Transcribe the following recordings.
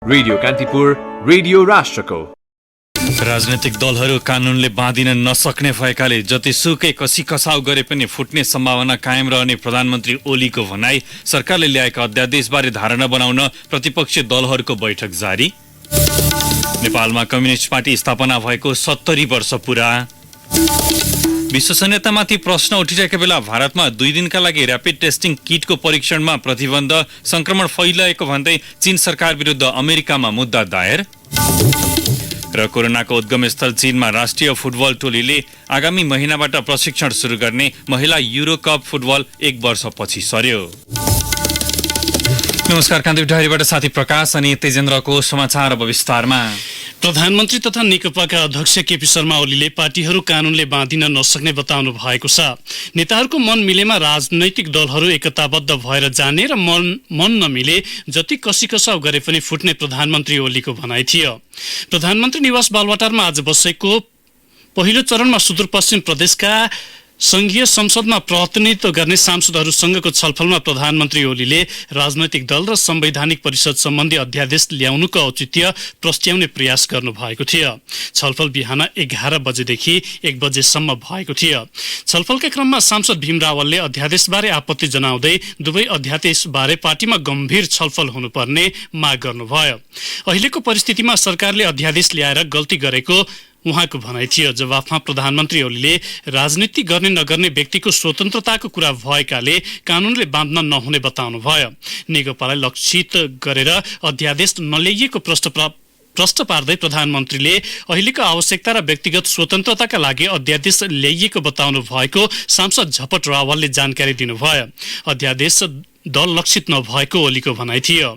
Radio Kantipur, radio राष्ट्रको। राजनैतिक दलहरू कानूनले बाँधिन नसक्ने भएकाले जतिसुकै कसीकसाउ गरे पनि फुट्ने सम्भावना कायम रहने प्रधानमन्त्री ओलीको भनाई। सरकारले ल्याएका अध्यादेशबारे धारणा बनाउन प्रतिपक्षी दलहरूको बैठक जारी। नेपालमा कम्युनिस्ट पार्टी स्थापना भएको 70 वर्ष पुरा। विश्वसनीयतामाथि प्रश्न उठिरहेका बेला भारतमा 2 दिनका लागि र्यापिड टेस्टिङ किटको परीक्षणमा प्रतिबन्ध। संक्रमण फैलिएको भन्दै चीन सरकार विरुद्ध अमेरिकामा मुद्दा दायर। र कोरोनाको उद्गम स्थल चीनमा राष्ट्रिय फुटबल टोलीले आगामी महिनाबाट प्रशिक्षण सुरु गर्ने। महिला युरो कप फुटबल 1 वर्षपछि सर्यो। नमस्कार, कान्तिपुर डायरीबाट साथी प्रकाश अनि तेजेन्द्रको समाचार अब विस्तारमा। प्रधानमन्त्री तथा नेकपाका अध्यक्ष केपी शर्मा ओलीले पार्टीहरू कानूनले बाँधिन नसक्ने बताउनु भएको छ। नेताहरूको मन मिलेमा राजनैतिक दलहरू एकताबद्ध भएर जाने र मन नमिले जति कसीकसाउ गरे पनि फुट्ने प्रधानमन्त्री ओलीको भनाइ थियो। प्रधानमन्त्री निवास बालवाटारमा आज बसेको पहिलो चरणमा सुदूरपश्चिम प्रदेशका संघीय संसदमा प्रतिनिधित्व गर्ने सांसदहरूसँगको छलफलमा प्रधानमन्त्री ओलीले राजनैतिक दल र संवैधानिक परिषद सम्बन्धी अध्यादेश ल्याउनुको औचित्य प्रस्ट्याउने प्रयास गर्नु भएको थियो। छलफल बिहान 11 बजेदेखि 1 बजेसम्म भएको थियो। छलफलका क्रममा सांसद भीम रावलले अध्यादेशबारे आपत्ति जनाउँदै दुवै अध्यादेशबारे पार्टीमा गम्भीर छलफल हुनुपर्ने माग गर्नुभयो। अहिलेको परिस्थितिमा सरकारले अध्यादेश ल्याएर गल्ती गरेको उहाँको भनाइ थियो। जवाफमा प्रधानमन्त्री ओलीले राजनीति गर्ने नगर्ने व्यक्तिको स्वतन्त्रताको कुरा भएकाले कानूनले बाँध्न नहुने बताउनु भयो। नेकपालाई लक्षित गरेर अध्यादेश नल्याइएको प्रश्न पार्दै प्रधानमन्त्रीले अहिलेको आवश्यकता र व्यक्तिगत स्वतन्त्रताका लागि अध्यादेश ल्याइएको बताउनु भएको सांसद झपट रावलले जानकारी दिनुभयो। अध्यादेश दल लक्षित नभएको ओलीको भनाइ थियो।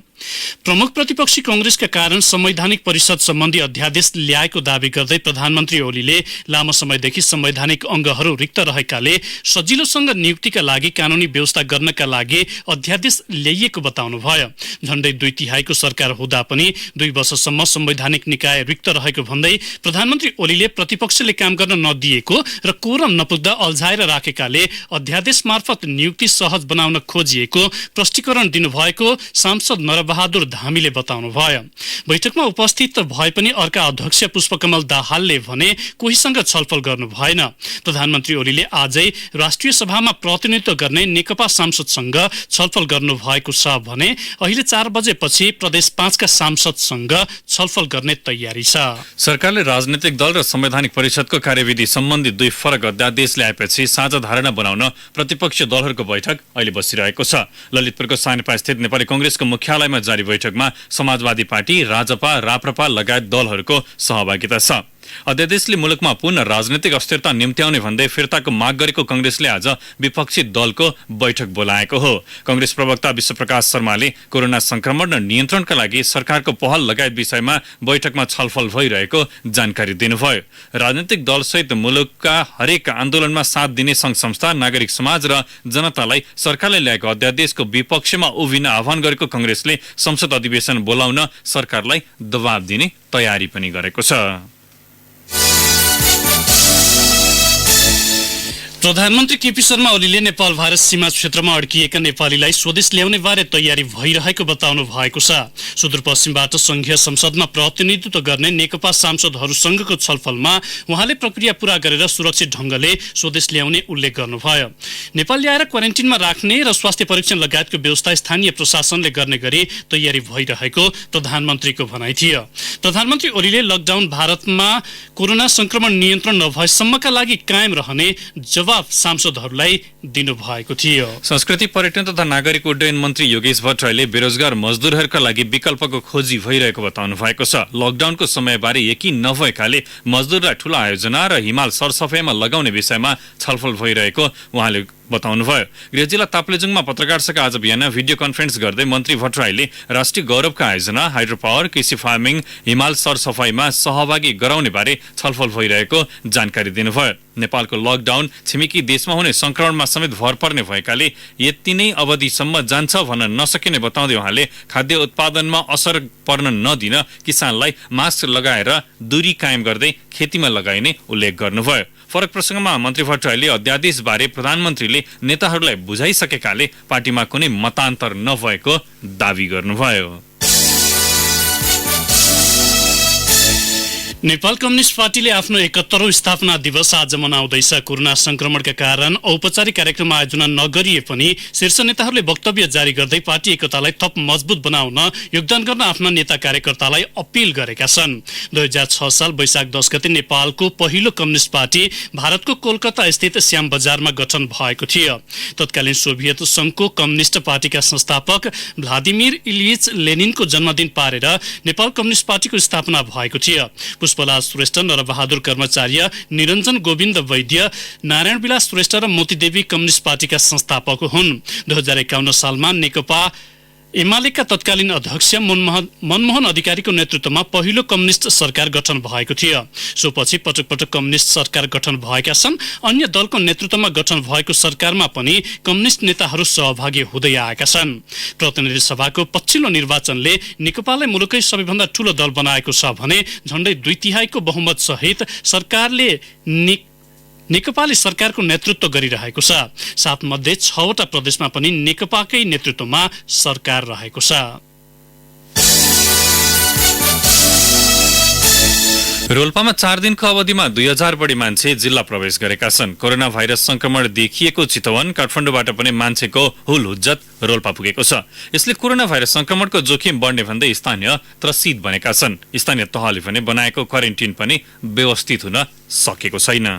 प्रमुख प्रतिपक्षी कांग्रेसका कारण संवैधानिक परिषद सम्बन्धी अध्यादेश ल्याएको दावी गर्दै प्रधानमन्त्री ओलीले लामो समयदेखि संवैधानिक अंगहरू रिक्त रहेकाले सजिलोसँग नियुक्तिका लागि कानूनी व्यवस्था गर्नका लागि अध्यादेश ल्याइएको बताउनुभयो। झण्डै 2/3 सरकार हुँदा पनि 2 वर्षसम्म संवैधानिक निकाय रिक्त रहेको भन्दै प्रधानमन्त्री ओलीले प्रतिपक्षले काम गर्न नदिएको र कोरम नपुग्दा अल्झाएर राखेकाले अध्यादेश मार्फत नियुक्ति सहज बनाउन खोजिएको प्रष्टीकरण दिनुभएको सांसद नरबहादुर धामीले बताउनुभयो। बैठकमा उपस्थित भए पनि अर्का अध्यक्ष पुष्पकमल दाहालले भने कोहीसँग छलफल गर्नु भएन। प्रधानमन्त्री ओलीले आजै राष्ट्रिय सभामा प्रतिनिधित्व गर्ने नेकपा सांसदसँग छलफल गर्नु भएको छ भने अहिले 4 बजेपछि प्रदेश 5 का सांसदसँग छलफल गर्ने तयारी छ। सरकारले राजनीतिक दल र संवैधानिक परिषदको कार्यविधि सम्बन्धी 2 फरक अध्यादेश ल्याएपछि साझा धारणा बनाउन प्रतिपक्षी दलहरूको बैठक अहिले बसिरहेको छ। ललितपुरको सानेपा स्थित नेपाली कांग्रेसको मुख्यालयमा जारी बैठकमा समाजवादी पार्टी, राजपा, राप्रपा लगायत दलहरूको सहभागिता छ। अध्यादेशले मुलुकमा पुनः राजनीतिक अस्थिरता निम्त्याउने भन्दै फिर्ताको माग गरेको कांग्रेसले आज विपक्षी दलको बैठक बोलाएको हो। कांग्रेस प्रवक्ता विश्वप्रकाश शर्माले कोरोना संक्रमण र नियन्त्रणका लागि सरकारको पहल लगायत विषयमा बैठकमा छलफल भइरहेको जानकारी दिनुभयो। राजनीतिक दलसहित मुलुकका हरेक आन्दोलनमा साथ दिने संघ संस्था, नागरिक समाज र जनतालाई सरकारले ल्याएको अध्यादेशको विपक्षमा उभिन आह्वान गरेको कांग्रेसले संसद अधिवेशन बोलाउन सरकारलाई दबाब दिने तयारी पनि गरेको छ। प्रधानमन्त्री केपी शर्मा ओलीले नेपाल भारत सीमा क्षेत्रमा अड्किएका नेपालीलाई स्वदेश ल्याउने बारे तयारी भइरहेको बताउनु भएको छ। सुदूरपश्चिमबाट संघीय संसदमा प्रतिनिधित्व गर्ने नेकपा सांसदहरूसँगको छलफलमा उहाँले प्रक्रिया पूरा गरेर सुरक्षित ढंगले स्वदेश ल्याउने उल्लेख गर्नुभयो। नेपाल ल्याएर क्वारेन्टिनमा राख्ने र स्वास्थ्य परीक्षण लगायतको व्यवस्था स्थानीय प्रशासनले गर्ने गरी तयारी भइरहेको प्रधानमन्त्रीको भनाइ थियो। प्रधानमन्त्री ओलीले लकडाउन भारतमा कोरोना संक्रमण नियन्त्रण नभएसम्मका लागि कायम रहने जवाफ सांसदहरूलाई दिनुभएको थियो। संस्कृति, पर्यटन तथा नागरिक उड्डयन मन्त्री योगेश भट्टराईले बेरोजगार मजदुरहरूका लागि विकल्पको खोजी भइरहेको बताउनु भएको छ। लकडाउनको समयबारे यकिन नभएकाले मजदुरलाई ठूला आयोजना र हिमाल सरसफाइमा लगाउने विषयमा छलफल भइरहेको उहाँले बताउनुभयो। गृह जिल्ला ताप्लेजुङमा पत्रकारसँग आज बिहान भिडियो कन्फरेन्स गर्दै मन्त्री भट्टराईले राष्ट्रिय गौरवका आयोजना, हाइड्रो पावर, कृषि फार्मिङ, हिमाल सरसफाइमा सहभागी गराउने बारे छलफल भइरहेको जानकारी दिनुभयो। नेपालको लकडाउन छिमेकी देशमा हुने संक्रमणमा समेत भर पर्ने भएकाले यति नै अवधिसम्म जान्छ भन्न नसकिने बताउँदै उहाँले खाद्य उत्पादनमा असर पर्न नदिन किसानलाई मास्क लगाएर दूरी कायम गर्दै खेतीमा लगाइने उल्लेख गर्नुभयो। फरक प्रसंगमा मन्त्री भट्टराईले अध्यादेश बारे प्रधानमन्त्रीले नेताहरूलाई बुझाइसकेकाले पार्टीमा कुनै मतान्तर नभएको दावी गर्नुभयो। नेपाल कम्युनिस्ट पार्टीले आफ्नो 71औं स्थापना दिवस आज मनाउँदैछ। कोरोना संक्रमणका कारण औपचारिक कार्यक्रम आयोजना नगरिए पनि शीर्ष नेताहरूले वक्तव्य जारी गर्दै पार्टी एकतालाई थप मजबुत बनाउन योगदान गर्न आफ्ना नेता कार्यकर्तालाई अपील गरेका छन्। 2006 साल वैशाख 10 गते नेपालको पहिलो कम्युनिस्ट पार्टी भारतको कोलकाता स्थित श्याम बजारमा गठन भएको थियो। तत्कालीन सोभियत संघको कम्युनिस्ट पार्टीका संस्थापक भ्लादिमिर इलिच लेनिनको जन्मदिन पारेर नेपाल कम्युनिस्ट पार्टीको स्थापना भएको थियो। पुष्पलाल श्रेष्ठ, नरबहादुर कर्मचार्य, निरञ्जन गोविन्द वैद्य, नारायण विलास श्रेष्ठ र मोतीदेवी कम्युनिस्ट पार्टीका संस्थापक हुन्। 2051 सालमा नेकपा एमालेका तत्कालीन अध्यक्ष मनमोहन अधिकारीको नेतृत्वमा पहिलो कम्युनिस्ट सरकार गठन भएको थियो। सोपछि पटक पटक कम्युनिस्ट सरकार गठन भएका छन्। अन्य दलको नेतृत्वमा गठन भएको सरकारमा पनि कम्युनिस्ट नेताहरू सहभागी हुँदै आएका छन्। प्रतिनिधि सभाको पछिल्लो निर्वाचनले नेकपालाई मुलुकै सबैभन्दा ठूलो दल बनाएको छ भने झण्डै 2/3 बहुमत सहित सरकारले नेकपाले सरकारको नेतृत्व गरिरहेको छ। 7 मध्ये 6वटा प्रदेशमा पनि नेकपाकै नेतृत्वमा सरकार रहेको छ। रोल्पामा 4 दिनको अवधिमा 2000 बढी मान्छे जिल्ला प्रवेश गरेका छन्। कोरोना भाइरस संक्रमण देखिएको चितवन, काठमाडौँबाट पनि मान्छेको हुलहुज्जत रोल्पा पुगेको छ। यसले कोरोना भाइरस संक्रमणको जोखिम बढ्ने भन्दै स्थानीय त्रसित बनेका छन्। स्थानीय तहले पनि बनाएको क्वारेन्टिन पनि व्यवस्थित हुन सकेको छैन।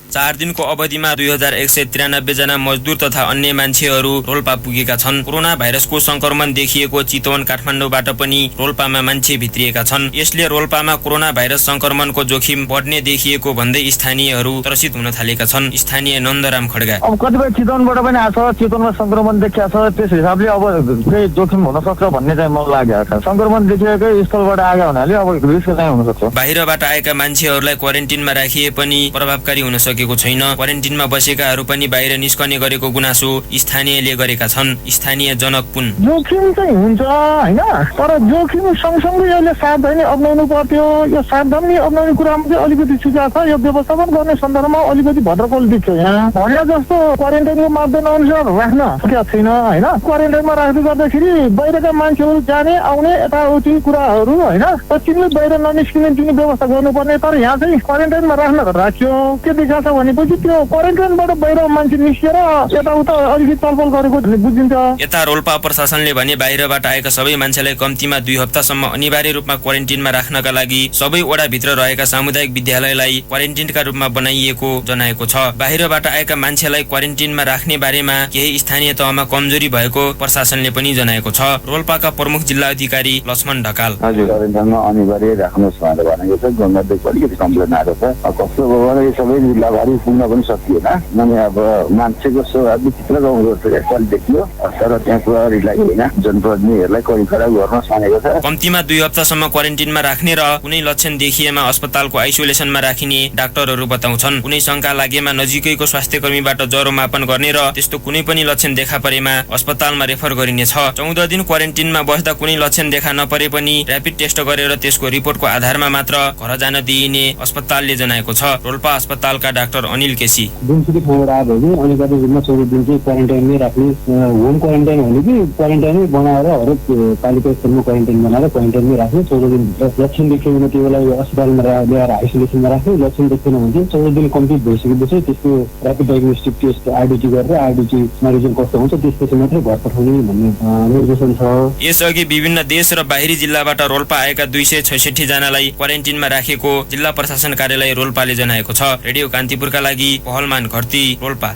4 दिनको अवधिमा 2193 जना मजदुर तथा अन्य मान्छेहरू रोल्पा पुगेका छन्। कोरोना भाइरसको संक्रमण देखिएको चितवन, काठमाडौँबाट पनि रोल्पामा मान्छे भित्रिएका छन्। यसले रोल्पामा कोरोना भाइरस संक्रमणको जोखिम बढ्ने देखिएको भन्दै स्थानीयहरू त्रसित हुन थालेका छन्। स्थानीय नन्दराम खड्गा, अब कतिपय चितवनबाट पनि आछ, चितवनमा संक्रमण देखिएको छ, त्यस हिसाबले अब केही जोखिम हुन सक्छ भन्ने चाहिँ मलाई लागेको छ। संक्रमण देखिएकै स्थलबाट आएको हुनाले अब रिस्क चाहिँ हुन सक्छ। बाहिरबाट आएका मान्छेहरूलाई क्वारेन्टिनमा राखिए पनि प्रभावकारी हुन सकेको छैन। क्वारेन्टिनमा बसेकाहरू पनि बाहिर निस्कने गरेको गुनासो स्थानीयले गरेका छन्। स्थानीय जनक पुन, जोखिम चाहिँ हुन्छ हैन, तर जोखिम सँगसँगै यसले सावधानी अपनाउनु पर्यो। यो सावधानी अपनाउने कुरामा चाहिँ अलिकति सुझाव छ। यो व्यवस्थापन गर्ने सन्दर्भमा अलिकति भद्रकल देख्छ। यहाँ भने जस्तो क्वारेन्टाइनको मापदण्ड अनुसार राख्न सकेको छैन हैन। क्वारेन्टाइनमा राख्दै गर्दाखेरि बाहिरका मान्छेहरू जाने आउने यताउति कुराहरू हैन, तिमीले बाहिर ननिस्किने तिमी व्यवस्था गर्नुपर्ने। तर यहाँ चाहिँ क्वारेन्टाइनमा राख्यो के देखाएको छ भनेपछि त्यो क्वारेन्टाइनबाट बाहिर मान्छे निस्केर यताउता अलिकति चलपल गरेको बुझिन्छ। यता रोल्पा प्रशासनले भने बाहिरबाट आएका सबै मान्छेलाई कम्तीमा 2 हप्तासम्म अनिवार्य रूपमा क्वारेन्टिनमा राख्नका लागि सबै वडाभित्र रहेका सामुदायिक विद्यालयलाई क्वारेन्टिनका रूपमा बनाइएको जनाएको छ। बाहिरबाट आएका मान्छेलाई क्वारेन्टिनमा राख्ने बारेमा केही स्थानीय तहमा कमजोरी भएको प्रशासनले पनि जनाएको छ। रोल्पाका प्रमुख जिल्ला अधिकारी लक्ष्मण ढकाल, हजुर क्वारेन्टाइनमा अनिवार्य राख्नुहोस् भनेर भनेको छ। गभर्नमेन्टले अलिकति कम्प्लेन आएको छ। कस्तो भयो यो सबै जिल्लाभरि पुग्न पनि सकिएन। अनि अब मान्छेको भित्र गाउँको एकताल देखियो, तर त्यहाँ प्रहरीलाई होइन जनप्रतिनिधिहरूलाई कडी-कडा गर्न भनेको छ। कम्तीमा 2 हप्तासम्म क्वारेन्टिनमा राख्ने र कुनै लक्षण देखिएमा अस्पतालको आइसोलेसनमा राखिने डाक्टरहरू बताउँछन्। कुनै शंका लागेमा नजिकैको स्वास्थ्यकर्मीबाट ज्वरो मापन गर्ने र त्यस्तो कुनै पनि लक्षण देखा परेमा अस्पतालमा रेफर गरिनेछ। 14 दिन क्वारेन्टिनमा बस्दा कुनै लक्षण देखा नपरे पनि र्यापिड टेस्ट गरेर त्यसको रिपोर्टको आधारमा मात्र घर जान दिइने अस्पतालले जनाएको छ। रोल्पा अस्पतालका डाक्टर अनिल केसी, जुनसुकै ठाउँबाट आयो भने अनिवार्य रूपमा 14 दिन चाहिँ क्वारेन्टाइनमै राख्ने। होम क्वारेन्टाइन भने कि क्वारेन्टाइनमै बनाएर हरेक पालिका स्तरमा क्वारेन्टाइन बनाएर क्वारेन्टाइनमै राख्ने। 14 दिनभित्र लक्षण देखियो भने त्यो बेला अस्पतालमा ल्याएर आइसोलेसनमा राख्ने। लक्षण देखिएन भने चाहिँ 14 दिन कम्प्लिट भइसकेपछि त्यसको र्यापिड डायग्नोस्टिक टेस्ट आरडिटी गरेर आरडिटीमा रिजल्ट कस्तो हुन्छ त्यसपछि मात्रै घर पठाउने भन्ने निर्देशन छ। यसअघि विभिन्न देश र बाहिरी जिल्लाबाट रोल्पा आएका 266 जनालाई क्वारेन्टिनमा राखेको जिल्ला प्रशासन कार्यालय रोल्पाले जनाएको छ। रेडियो कान्तिपुरका लागि पहलमान घरती, रोल्पा।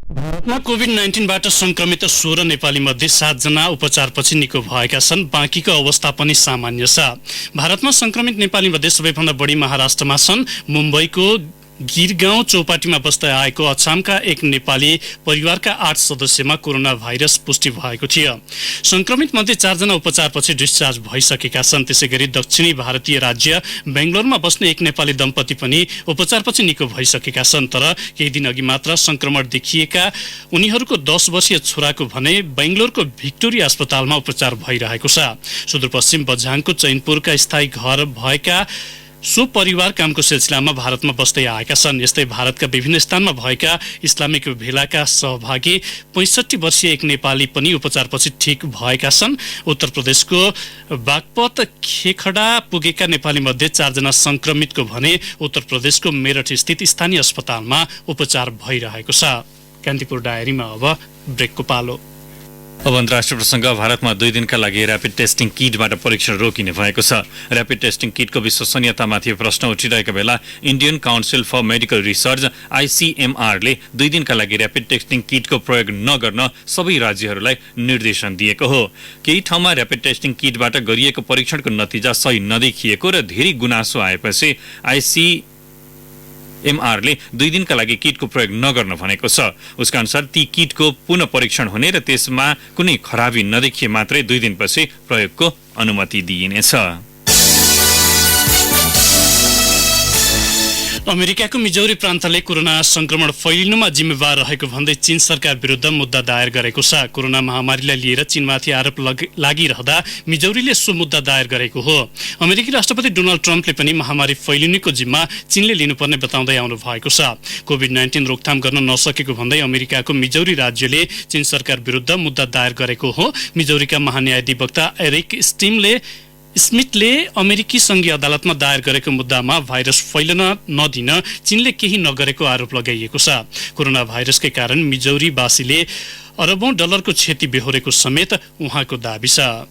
भारतमा कोभिड-19बाट संक्रमित 16 नेपाली मध्ये 7 जना उपचारपछि निको भएका छन्। बाँकीको अवस्था पनि सामान्य छ। भारतमा संक्रमित नेपाली मध्ये सबैभन्दा बढी महाराष्ट्रमा छन्। मुम्बईको गिरगाउँ चौपाटीमा बस्दै आएको अछामका एक नेपाली परिवारका 8 सदस्यमा कोरोना भाइरस पुष्टि भएको थियो। संक्रमित मध्ये 4 जना उपचारपछि डिस्चार्ज भइसकेका छन्। त्यसैगरी दक्षिणी भारतीय राज्य बेंगलोरमा बस्ने एक नेपाली दम्पति पनि उपचारपछि निको भइसकेका छन्। तर केही दिन अघि मात्र संक्रमण देखिएका उनीहरूको 10 वर्षीय छोराको भने बेंगलोरको भिक्टोरिया अस्पतालमा उपचार भइरहेको छ। सुदूरपश्चिम बझाङको चैनपुरका स्थायी घर भएका सो परिवार कामको सिलसिलामा भारतमा बस्दै आएका छन्। यस्तै भारतका विभिन्न स्थानमा भएका इस्लामिक भेलाका सहभागी 65 वर्षीय एक नेपाली पनि उपचारपछि ठिक भएका छन्। उत्तर प्रदेशको बागपत खेखडा पुगेका नेपाली मध्ये 4 जना संक्रमितको भने उत्तर प्रदेशको मेरठ स्थित स्थानीय अस्पतालमा उपचार भइरहेको छ। कान्तिपुर डायरीमा अब ब्रेकको पालो। अब अन्तर्राष्ट्रिय प्रसङ्ग। भारतमा 2 दिनका लागि ऱ्यापिड टेस्टिङ किटबाट परीक्षण रोकिने भएको छ। ऱ्यापिड टेस्टिङ किटको विश्वसनीयतामाथि प्रश्न उठिरहेका बेला Indian council for medical research ICMR-ले 2 दिनका लागि ऱ्यापिड टेस्टिङ किटको प्रयोग नगर्न सबै राज्यहरूलाई निर्देशन दिएको हो। केही ठाउँमा ऱ्यापिड टेस्टिङ किटबाट गरिएको परीक्षणको नतिजा सही नदेखिएको र धेरै गुनासो आएपछि ICMR-ले 2 दिनका लागि किटको प्रयोग नगर्न भनेको छ। उसका अनुसार ती किटको पुनः परीक्षण हुने र त्यसमा कुनै खराबी नदेखिए मात्रै 2 दिनपछि प्रयोगको अनुमति दिइनेछ। अमेरिकाको मिजौरी प्रान्तले कोरोना संक्रमण फैलिनुमा जिम्मेवार रहेको भन्दै चीन सरकार विरुद्ध मुद्दा दायर गरेको छ। कोरोना महामारीलाई लिएर चीनमाथि आरोप लागिरहँदा मिजौरीले सो मुद्दा दायर गरेको हो। अमेरिकी राष्ट्रपति डोनाल्ड ट्रम्पले पनि महामारी फैलिनुको जिम्मा चीनले लिनुपर्ने बताउँदै आउनु भएको छ। कोभिड-19 रोकथाम गर्न नसकेको भन्दै अमेरिकाको मिजौरी राज्यले चीन सरकार विरुद्ध मुद्दा दायर गरेको हो। मिजौरीका महान्यायाधिवक्ता एरिक स्मिथले अमेरिकी संघीय अदालतमा दायर गरेको मुद्दामा भाइरस फैलन नदिन चीनले केही नगरेको आरोप लगाइएको छ। कोरोना भाइरसकै कारण मिजौरीवासीले अरबौं डलरको क्षति बेहोरेको समेत उहाँको दाबी छ।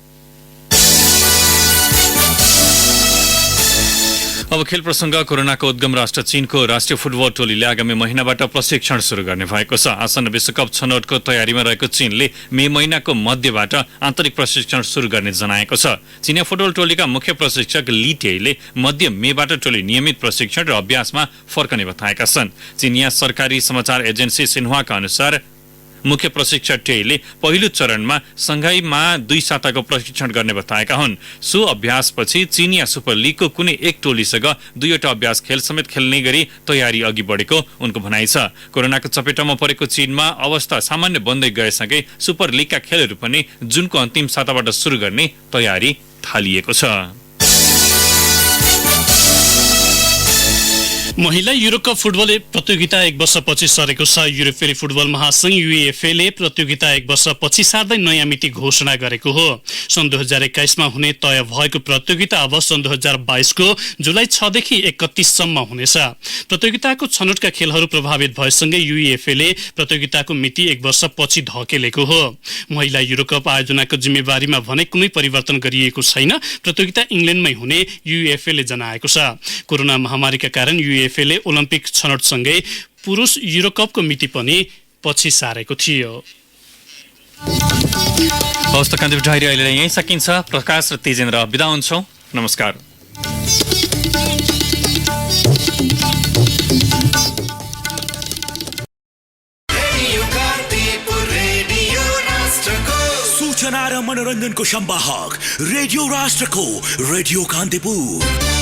अब खेल प्रसङ्ग। कोरोनाको उद्गम राष्ट्र चीनको राष्ट्रिय फुटबल टोलीले आगामी महिनाबाट प्रशिक्षण सुरु गर्ने भएको छ। आसन्न विश्वकप छनौटको तयारीमा रहेको चीनले मे महिनाको मध्यबाट आन्तरिक प्रशिक्षण सुरु गर्ने जनाएको छ। चीनिया फुटबल टोलीका मुख्य प्रशिक्षक ली टेईले मध्य मेबाट टोली नियमित प्रशिक्षण र अभ्यासमा फर्कने बताएका छन्। चीनिया सरकारी समाचार एजेन्सी सिन्हुआका अनुसार मुख्य प्रशिक्षक टेईले पहिलो चरणमा सङ्घाईमा 2 साताको प्रशिक्षण गर्ने बताएका हुन्। सो अभ्यासपछि चीनिया सुपर लिगको कुनै एक टोलीसँग 2वटा अभ्यास खेल समेत खेल्ने गरी तयारी अघि बढेको उनको भनाइ छ। कोरोनाको चपेटामा परेको चीनमा अवस्था सामान्य बन्दै गएसँगै सुपर लिगका खेलहरू पनि जुनको अन्तिम साताबाट सुरु गर्ने तयारी थालिएको छ। महिला युरोकप फुटबल प्रतियोगिता 1 वर्षपछि सरेको छ। युरोपेली फुटबल महासंघ UEFA प्रतियोगिता 1 वर्षपछि सार्दै नयाँ मिति घोषणा गरेको हो। सन् 2021 मा हुने तय भएको प्रतियोगिता अब सन् 2022 को जुलाई 6 देखि 31 सम्म हुनेछ। प्रतियोगिताको छनौटका खेलहरू प्रभावित भएसँगै UEFA प्रतियोगिताको मिति 1 वर्षपछि धकेलेको हो। महिला युरोकप आयोजनाको जिम्मेवारीमा भने कुनै परिवर्तन गरिएको छैन। प्रतियोगिता इङ्ल्यान्डमै हुने UEFA जनाएको छ। कोरोना महामारीका कारण ले ओलम्पिक छनौटसँगै पुरुष युरोकपको मिति पनि पछि सारेको थियो। हवस् त कान्तिपुर डायरी अहिले यहीँ सकिन्छ। प्रकाश र तेजेन्द्र बिदा हुन्छौँ। नमस्कार। सूचना र मनोरञ्जनको संवाहक रेडियो राष्ट्रको रेडियो कान्तिपुर।